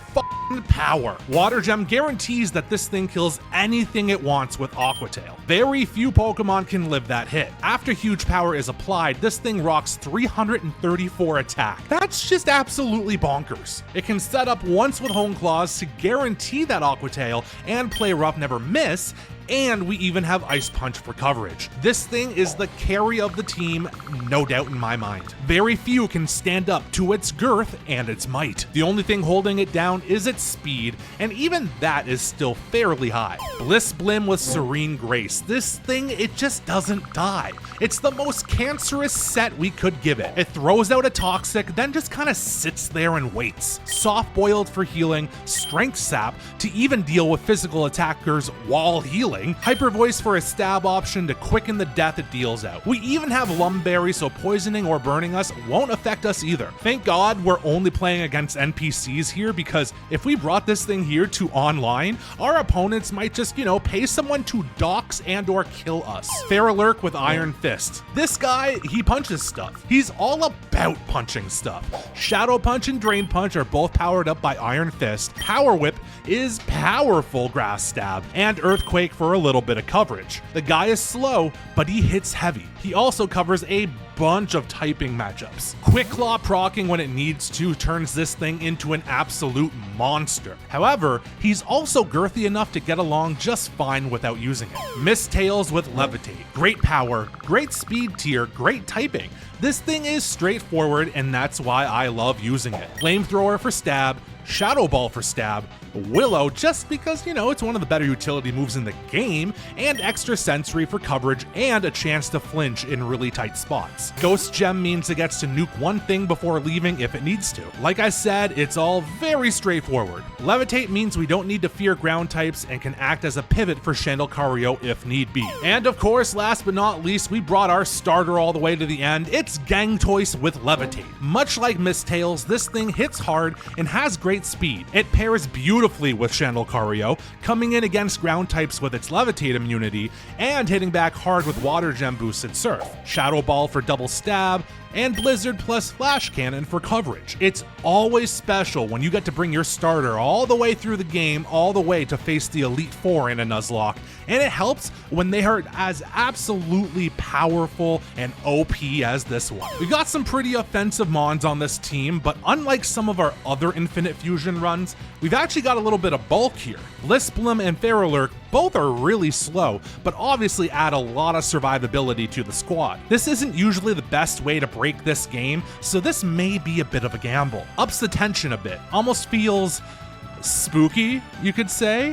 power. Water Gem guarantees that this thing kills anything it wants with Aqua Tail. There Very few Pokemon can live that hit. After huge power is applied, this thing rocks 334 attack. That's just absolutely bonkers. It can set up once with Hone Claws to guarantee that Aqua Tail and play rough never miss, and we even have Ice Punch for coverage. This thing is the carry of the team, no doubt in my mind. Very few can stand up to its girth and its might. The only thing holding it down is its speed, and even that is still fairly high. Bliss Blim with Serene Grace. This thing, it just doesn't die. It's the most cancerous set we could give it. It throws out a Toxic, then just kind of sits there and waits. Soft Boiled for healing, Strength Sap to even deal with physical attackers while healing, Hyper Voice for a stab option to quicken the death it deals out. We even have Lumberry, so poisoning or burning us won't affect us either. Thank God we're only playing against NPCs here, because if we brought this thing here to online, our opponents might just, pay someone to dox and or kill us. Feralurk with Iron Fist. This guy, he punches stuff. He's all about punching stuff. Shadow Punch and Drain Punch are both powered up by Iron Fist. Power Whip is powerful Grass Stab, and Earthquake for a little bit of coverage. The guy is slow, but he hits heavy. He also covers a bunch of typing matchups. Quick Claw proccing when it needs to turns this thing into an absolute monster. However, he's also girthy enough to get along just fine without using it. Mist Tails with Levitate. Great power, great speed tier, great typing. This thing is straightforward, and that's why I love using it. Flamethrower for stab, Shadow Ball for stab, Willow just because, it's one of the better utility moves in the game, and Extra Sensory for coverage and a chance to flinch in really tight spots. Ghost Gem means it gets to nuke one thing before leaving if it needs to. Like I said, it's all very straightforward. Levitate means we don't need to fear ground types and can act as a pivot for Chandelcario if need be. And of course, last but not least, we brought our starter all the way to the end. It's Gangtoise with Levitate. Much like Mist Tails, this thing hits hard and has great speed. It pairs beautifully with Chandelcario, coming in against ground types with its Levitate immunity, and hitting back hard with Water Gem boosted Surf. Shadow Ball for double stab, and Blizzard plus Flash Cannon for coverage. It's always special when you get to bring your starter all the way through the game, all the way to face the Elite Four in a Nuzlocke, and it helps when they are as absolutely powerful and OP as this one. We've got some pretty offensive mons on this team, but unlike some of our other Infinite Fusion runs, we've actually got a little bit of bulk here. Bliss Blim and Feralurk both are really slow, but obviously add a lot of survivability to the squad. This isn't usually the best way to break this game, so this may be a bit of a gamble. Ups the tension a bit, almost feels spooky, you could say.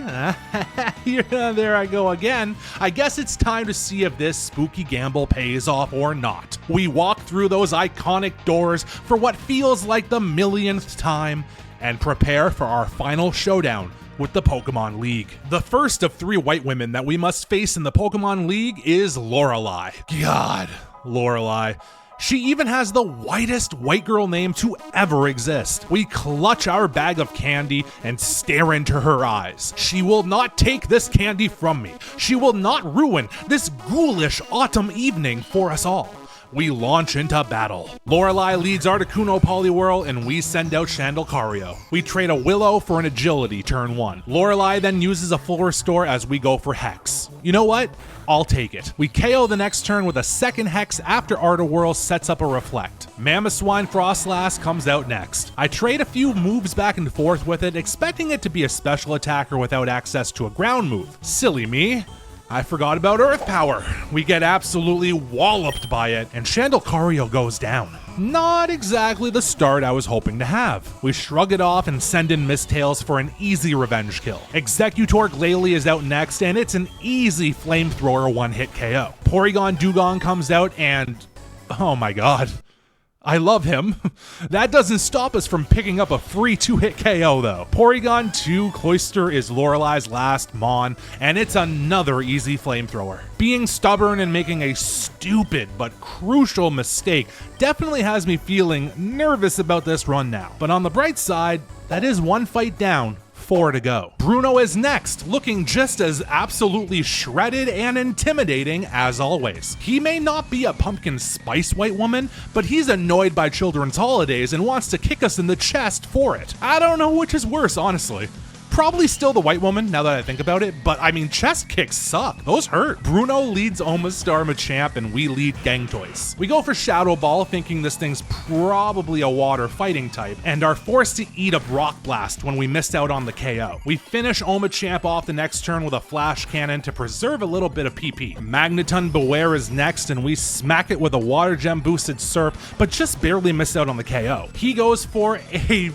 Yeah, there I go again. I guess it's time to see if this spooky gamble pays off or not. We walk through those iconic doors for what feels like the millionth time and prepare for our final showdown with the Pokemon League. The first of 3 white women that we must face in the Pokemon League is Lorelei. God, Lorelei. She even has the whitest white girl name to ever exist. We clutch our bag of candy and stare into her eyes. She will not take this candy from me. She will not ruin this ghoulish autumn evening for us all. We launch into battle. Lorelei leads Articuno Poliwhirl, and we send out Chandelcario. We trade a Willow for an Agility turn 1. Lorelei then uses a full restore as we go for Hex. You know what? I'll take it. We KO the next turn with a second Hex after Artiwhirl sets up a Reflect. Mamoswine Frostlass comes out next. I trade a few moves back and forth with it, expecting it to be a special attacker without access to a ground move. Silly me. I forgot about Earth Power. We get absolutely walloped by it, and Chandelcario goes down. Not exactly the start I was hoping to have. We shrug it off and send in Mist Tails for an easy revenge kill. Executor Glalie is out next, and it's an easy Flamethrower one-hit KO. Porygon Dugong comes out, and oh my god, I love him. That doesn't stop us from picking up a free 2-hit KO though. Porygon 2 Cloyster is Lorelei's last mon, and it's another easy Flamethrower. Being stubborn and making a stupid but crucial mistake definitely has me feeling nervous about this run now. But on the bright side, that is one fight down. 4 to go. Bruno is next, looking just as absolutely shredded and intimidating as always. He may not be a pumpkin spice white woman, but he's annoyed by children's holidays and wants to kick us in the chest for it. I don't know which is worse, honestly. probably still the White Woman now that I think about it, but I mean, chest kicks suck. Those hurt. Bruno leads Omastar Machamp and we lead Gangtoys. We go for Shadow Ball thinking this thing's probably a water fighting type and are forced to eat a Rock Blast when we missed out on the KO. We finish Omachamp off the next turn with a Flash Cannon to preserve a little bit of PP. Magneton Beware is next and we smack it with a Water Gem boosted Surf, but just barely miss out on the KO. He goes for a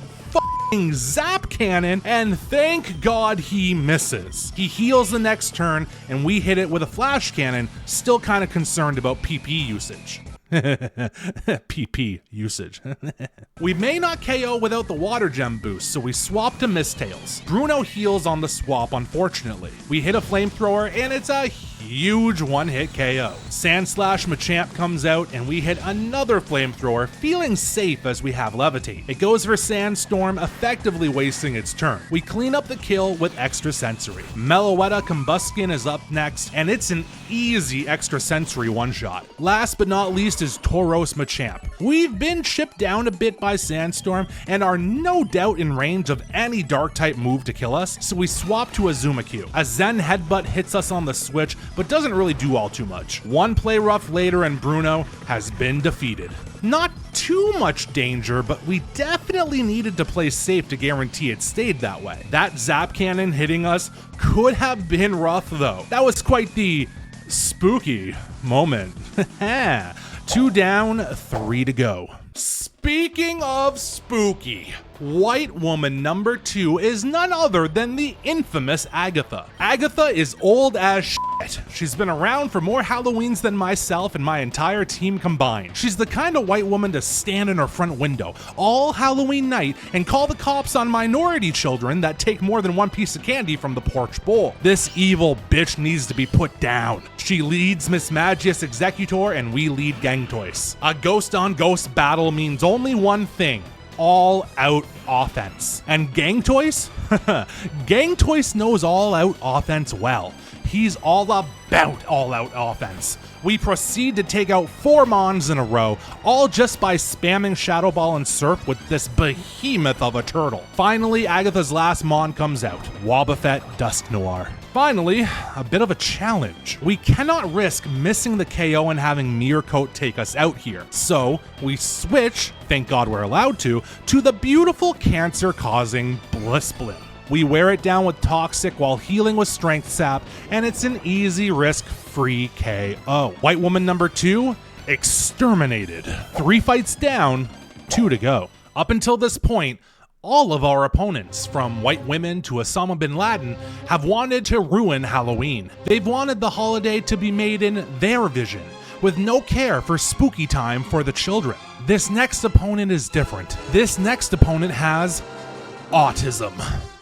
Zap Cannon, and thank God he misses. He heals the next turn, and we hit it with a Flash Cannon, still kind of concerned about PP usage. PP usage. We may not KO without the Water Gem boost, so we swap to Mistails. Bruno heals on the swap, unfortunately. We hit a Flamethrower, and it's a huge one-hit KO. Sandslash Machamp comes out, and we hit another Flamethrower, feeling safe as we have Levitate. It goes for Sandstorm, effectively wasting its turn. We clean up the kill with Extra Sensory. Meloetta Combuskin is up next, and it's an easy Extra Sensory one-shot. Last but not least is Tauros Machamp. We've been chipped down a bit by Sandstorm, and are no doubt in range of any Dark-type move to kill us, so we swap to Azumarill. A Zen Headbutt hits us on the switch, but doesn't really do all too much. One play rough later and Bruno has been defeated. Not too much danger, but we definitely needed to play safe to guarantee it stayed that way. That Zap Cannon hitting us could have been rough though. That was quite the spooky moment. 2 down, 3 to go. Speaking of spooky, White Woman number 2 is none other than the infamous Agatha. Agatha is old as shit. She's been around for more Halloweens than myself and my entire team combined. She's the kind of White Woman to stand in her front window all Halloween night and call the cops on minority children that take more than one piece of candy from the porch bowl. This evil bitch needs to be put down. She leads Miss Magius Executor and we lead Gangtoys. A ghost on ghost battle means only one thing: all out offense. And Gangtoys? Gangtoys knows all out offense well. He's all about all out offense. We proceed to take out 4 Mons in a row, all just by spamming Shadow Ball and Surf with this behemoth of a turtle. Finally, Agatha's last Mon comes out, Wobbuffet Dusknoir. Finally, a bit of a challenge. We cannot risk missing the KO and having Mirrorcoat take us out here. So we switch, thank God we're allowed to the beautiful cancer-causing Blissblim. We wear it down with Toxic while healing with Strength Sap, and it's an easy risk-free KO. White Woman number 2, exterminated. 3 fights down, 2 to go. Up until this point, all of our opponents, from White Women to Osama bin Laden, have wanted to ruin Halloween. They've wanted the holiday to be made in their vision, with no care for spooky time for the children. This next opponent is different. This next opponent has autism.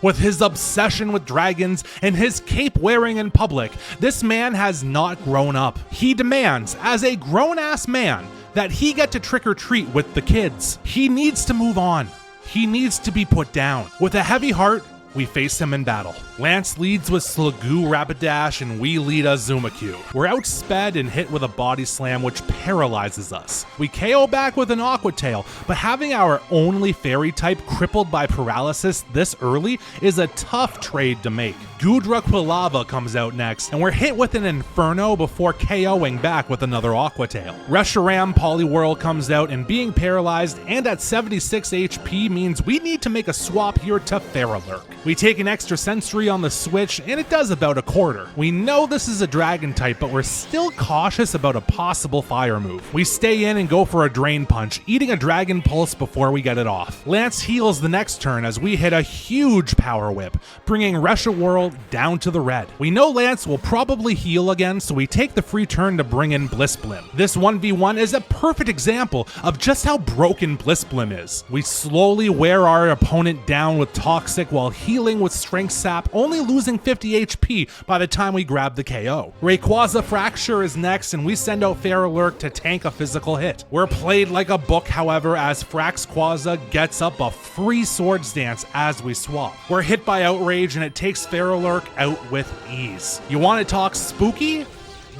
With his obsession with dragons and his cape wearing in public, this man has not grown up. He demands, as a grown-ass man, that he get to trick or treat with the kids. He needs to move on. He needs to be put down. With a heavy heart, we face him in battle. Lance leads with Slagoo Rapidash and we lead Azumarill. We're outsped and hit with a Body Slam which paralyzes us. We KO back with an Aqua Tail, but having our only fairy type crippled by paralysis this early is a tough trade to make. Gudra Quilava comes out next, and we're hit with an Inferno before KOing back with another Aqua Tail. Reshiram Poliwhirl comes out, and being paralyzed and at 76 HP means we need to make a swap here to Feralurk. We take an Extra Sensory on the switch, and it does about a quarter. We know this is a Dragon type, but we're still cautious about a possible fire move. We stay in and go for a Drain Punch, eating a Dragon Pulse before we get it off. Lance heals the next turn as we hit a huge Power Whip, bringing Reshiram down to the red. We know Lance will probably heal again, so we take the free turn to bring in Blissblim. This 1v1 is a perfect example of just how broken Blissblim is. We slowly wear our opponent down with Toxic while healing with Strength Sap, only losing 50 HP by the time we grab the KO. Rayquaza Fracture is next, and we send out Feralurk to tank a physical hit. We're played like a book, however, as Fraxquaza gets up a free Swords Dance as we swap. We're hit by Outrage, and it takes Feralurk out with ease. You want to talk spooky?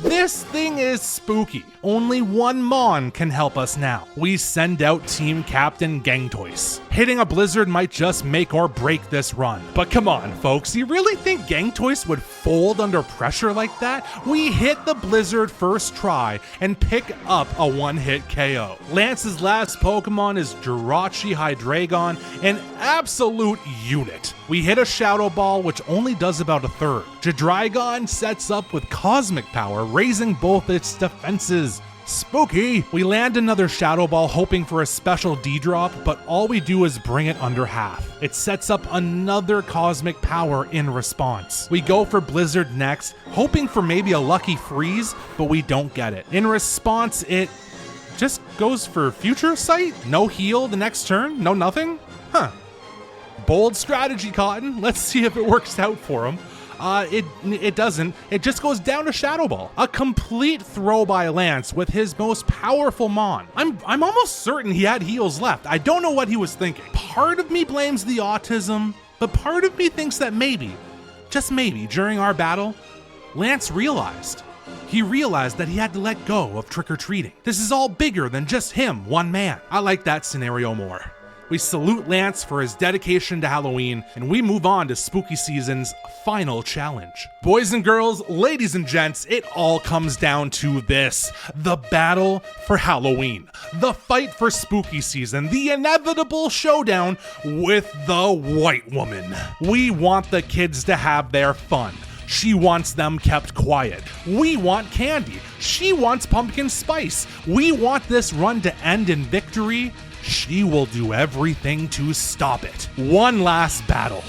This thing is spooky. Only one Mon can help us now. We send out Team Captain Gangtoise. Hitting a blizzard might just make or break this run. But come on, folks, you really think Gangtoise would fold under pressure like that? We hit the blizzard first try and pick up a one-hit KO. Lance's last Pokemon is Jirachi Hydreigon, an absolute unit. We hit a Shadow Ball, which only does about a third. Hydreigon sets up with Cosmic Power, raising both its defenses. Spooky! We land another Shadow Ball hoping for a special D-drop, but all we do is bring it under half. It sets up another Cosmic Power in response. We go for Blizzard next, hoping for maybe a lucky freeze, but we don't get it. In response, it just goes for Future Sight? No heal the next turn? No nothing? Huh. Bold strategy, Cotton. Let's see if it works out for him. It doesn't. It just goes down to Shadow Ball. A complete throw by Lance with his most powerful Mon. I'm almost certain he had heals left. I don't know what he was thinking. Part of me blames the autism, but part of me thinks that maybe, just maybe, during our battle, Lance realized. He realized that he had to let go of trick-or-treating. This is all bigger than just him, one man. I like that scenario more. We salute Lance for his dedication to Halloween, and we move on to Spooky Season's final challenge. Boys and girls, ladies and gents, it all comes down to this: the battle for Halloween, the fight for Spooky Season, the inevitable showdown with the White Woman. We want the kids to have their fun. She wants them kept quiet. We want candy. She wants pumpkin spice. We want this run to end in victory. She will do everything to stop it. One last battle.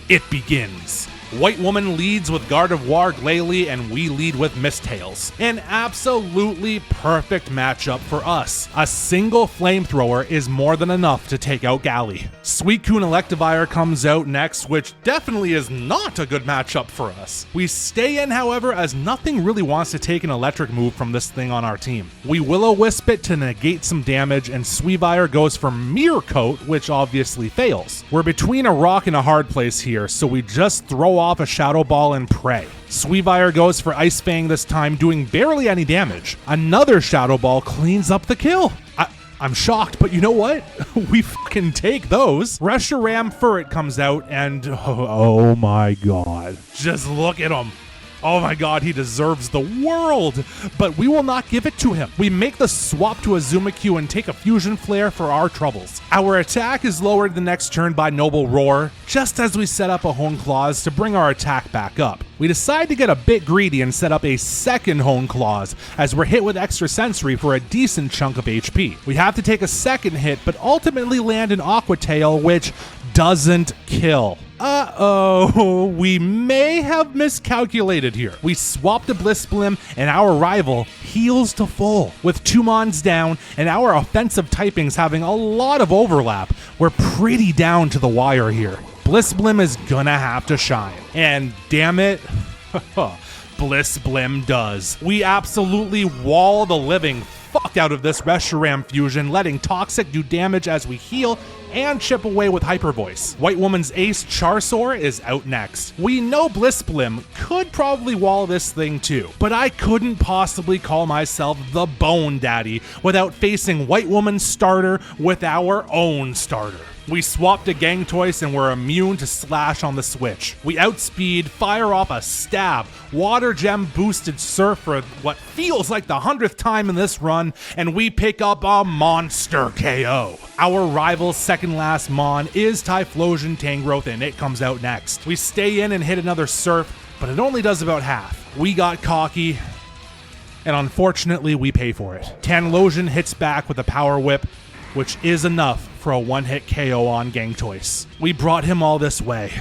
It begins. White Woman leads with Gardevoir Glalie, and we lead with Misttails. An absolutely perfect matchup for us. A single flamethrower is more than enough to take out Gally. Suicune Electivire comes out next, which definitely is not a good matchup for us. We stay in, however, as nothing really wants to take an electric move from this thing on our team. We Will-O-Wisp it to negate some damage, and Suivire goes for Mirror Coat, which obviously fails. We're between a rock and a hard place here, so we just throw off a Shadow Ball and pray. Suivire goes for Ice Fang this time, doing barely any damage. Another Shadow Ball cleans up the kill. I'm shocked, but you know what? We fucking take those. Reshiram Furret comes out, and oh my god. Just look at him. Oh my god, he deserves the world, but we will not give it to him. We make the swap to Azumarill and take a Fusion Flare for our troubles. Our attack is lowered the next turn by Noble Roar, just as we set up a Hone Claws to bring our attack back up. We decide to get a bit greedy and set up a second Hone Claws, as we're hit with Extra Sensory for a decent chunk of HP. We have to take a second hit, but ultimately land an Aqua Tail, which doesn't kill. Uh-oh, we may have miscalculated here. We swapped a Blitzblim, and our rival heals to full. With 2 Mons down and our offensive typings having a lot of overlap, we're pretty down to the wire here. Blitzblim is gonna have to shine. And damn it, Blitzblim does. We absolutely wall the living fuck out of this Reshiram Fusion, letting Toxic do damage as we heal and chip away with Hyper Voice. White Woman's ace Charizard is out next. We know Blitzblim could probably wall this thing too, but I couldn't possibly call myself the Bone Daddy without facing White Woman's starter with our own starter. We swapped a Gangtoise and we're immune to Slash on the switch. We outspeed, fire off a Stab, Water Gem boosted Surf for what feels like the 100th time in this run, and we pick up a monster KO. Our rival's second last Mon is Typhlosion Tangrowth, and it comes out next. We stay in and hit another Surf, but it only does about half. We got cocky, and unfortunately we pay for it. Tanlosion hits back with a Power Whip, which is enough for a one-hit KO on Gangtoise. We brought him all this way.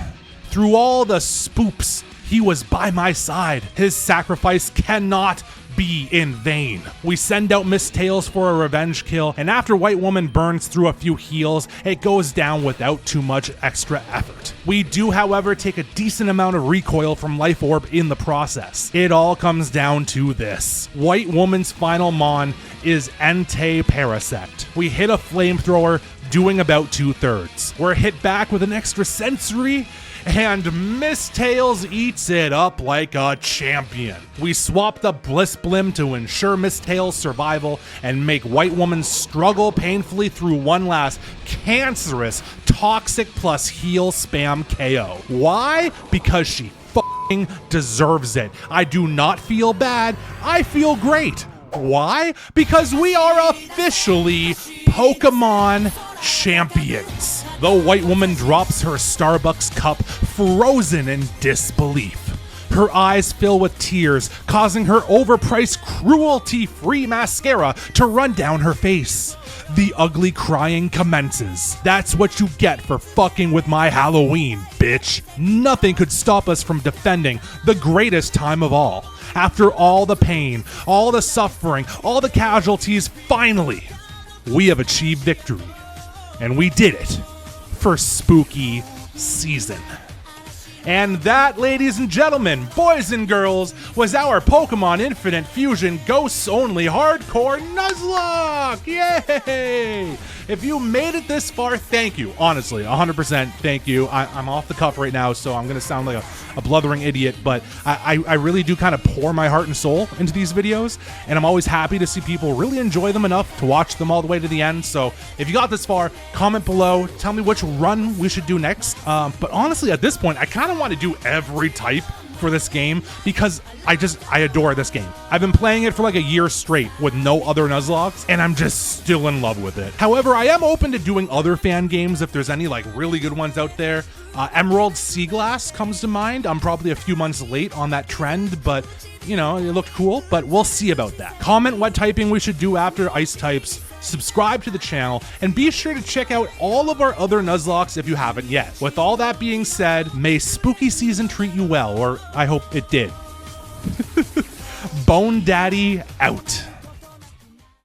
Through all the spoops, he was by my side. His sacrifice cannot be in vain. We send out Misttails for a revenge kill, and after White Woman burns through a few heals, it goes down without too much extra effort. We do, however, take a decent amount of recoil from Life Orb in the process. It all comes down to this. White Woman's final Mon is Entei Parasect. We hit a Flamethrower, doing about 2/3. We're hit back with an extra sensory, and Miss Tails eats it up like a champion. We swap the Bliss Blim to ensure Miss Tails' survival and make White Woman struggle painfully through one last cancerous, toxic plus heal spam KO. Why? Because she f***ing deserves it. I do not feel bad, I feel great. Why? Because we are officially Pokemon champions. The White Woman drops her Starbucks cup, frozen in disbelief. Her eyes fill with tears, causing her overpriced, cruelty-free mascara to run down her face. The ugly crying commences. That's what you get for fucking with my Halloween, bitch. Nothing could stop us from defending the greatest time of all. After all the pain, all the suffering, all the casualties, finally, we have achieved victory. And we did it for spooky season. And that, ladies and gentlemen, boys and girls, was our Pokémon Infinite Fusion Ghosts Only Hardcore Nuzlocke! Yay! If you made it this far, thank you. Honestly, 100% thank you. I'm off the cuff right now, so I'm going to sound like a blithering idiot, but I really do kind of pour my heart and soul into these videos, and I'm always happy to see people really enjoy them enough to watch them all the way to the end. So if you got this far, comment below, tell me which run we should do next. But honestly, at this point, I kind of want to do every type for this game because I adore this game. I've been playing it for like a year straight with no other Nuzlockes, and I'm just still in love with it. However, I am open to doing other fan games if there's any like really good ones out there. Emerald Sea Glass comes to mind. I'm probably a few months late on that trend, but you know, it looked cool, but we'll see about that. Comment what typing we should do after ice types, subscribe to the channel, and be sure to check out all of our other Nuzlocks if you haven't yet. With all that being said, may spooky season treat you well, or I hope it did. Bone Daddy out.